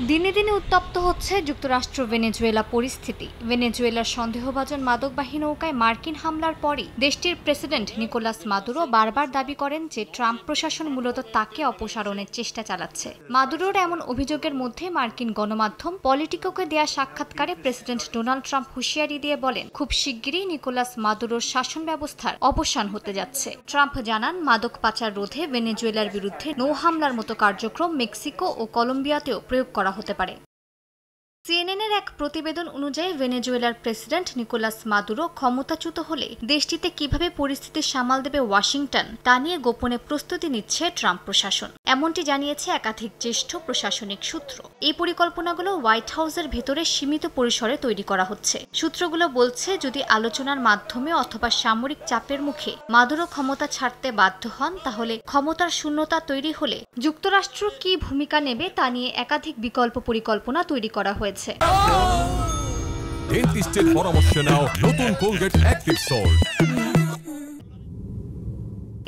দিনে দিনে উত্তপ্ত হচ্ছে যুক্তরাষ্ট্র ভেনেজুয়েলা পরিস্থিতি। ভেনেজুয়েলার সন্দেহভাজন মাদকবাহী নৌকায় মার্কিন হামলার পরই দেশটির প্রেসিডেন্ট নিকোলাস মাদুরো বারবার দাবি করেন যে ট্রাম্প প্রশাসন মূলত তাকে অপসারণের চেষ্টা চালাচ্ছে। মাদুরোর এমন অভিযোগের মধ্যে মার্কিন গণমাধ্যম পলিটিকোকে দেয়া সাক্ষাৎকারে প্রেসিডেন্ট ডোনাল্ড ট্রাম্প হুঁশিয়ারি দিয়ে বলেন, খুব শিগগিরই নিকোলাস মাদুরোর শাসন ব্যবস্থার অবসান হতে যাচ্ছে। ট্রাম্প জানান, মাদক পাচার রোধে ভেনেজুয়েলার বিরুদ্ধে নৌ হামলার মতো কার্যক্রম মেক্সিকো ও কলম্বিয়াতেও প্রয়োগ করা হতে পারে। সিএনএনের এক প্রতিবেদন অনুযায়ী ভেনেজুয়েলার প্রেসিডেন্ট নিকোলাস মাদুরো ক্ষমতাচ্যুত হলে দেশটিতে কিভাবে পরিস্থিতি সামাল দেবে ওয়াশিংটন তা নিয়ে গোপনে প্রস্তুতি নিচ্ছে ট্রাম্প প্রশাসন। এমনটি জানিয়েছে একাধিক জ্যেষ্ঠ প্রশাসনিক সূত্র। এই পরিকল্পনাগুলো হোয়াইট হাউসের ভেতরে সীমিত পরিসরে তৈরি করা হচ্ছে। সূত্রগুলো বলছে, যদি আলোচনার মাধ্যমে অথবা সামরিক চাপের মুখে মাদুরো ক্ষমতা ছাড়তে বাধ্য হন, তাহলে ক্ষমতার শূন্যতা তৈরি হলে যুক্তরাষ্ট্র কী ভূমিকা নেবে তা নিয়ে একাধিক বিকল্প পরিকল্পনা তৈরি করা হয়েছে। ডেন্টিস্টের পরামর্শ নাও নতুন কোলগেট অ্যাক্টিভ সল্ট।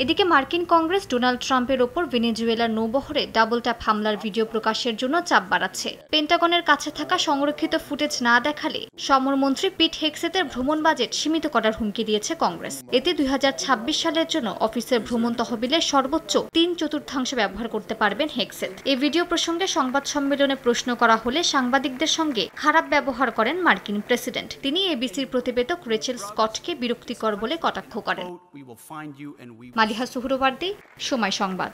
এদিকে মার্কিন কংগ্রেস ডোনাল্ড ট্রাম্পের ওপর ভেনেজুয়েলার নৌবহরে ডাবল ট্যাপ হামলার ভিডিও প্রকাশের জন্য চাপ বাড়াচ্ছে। পেন্টাগনের কাছে থাকা সংরক্ষিত ফুটেজ না দেখালে সমরমন্ত্রী পিট হেগসেতের ভ্রমণ বাজেট সীমিত করার হুমকি দিয়েছে কংগ্রেস। এতে 2026 সালের জন্য অফিসের ভ্রমণ তহবিলের সর্বোচ্চ 3/4 ব্যবহার করতে পারবেন হেগসেত। এই ভিডিও প্রসঙ্গে সংবাদ সম্মেলনে প্রশ্ন করা হলে সাংবাদিকদের সঙ্গে খারাপ ব্যবহার করেন মার্কিন প্রেসিডেন্ট। তিনি এবিসির প্রতিবেদক রেচেল স্কটকে বিরক্তিকর বলে কটাক্ষ করেন। মালিহা সুহরওয়ার্দী, সময় সংবাদ।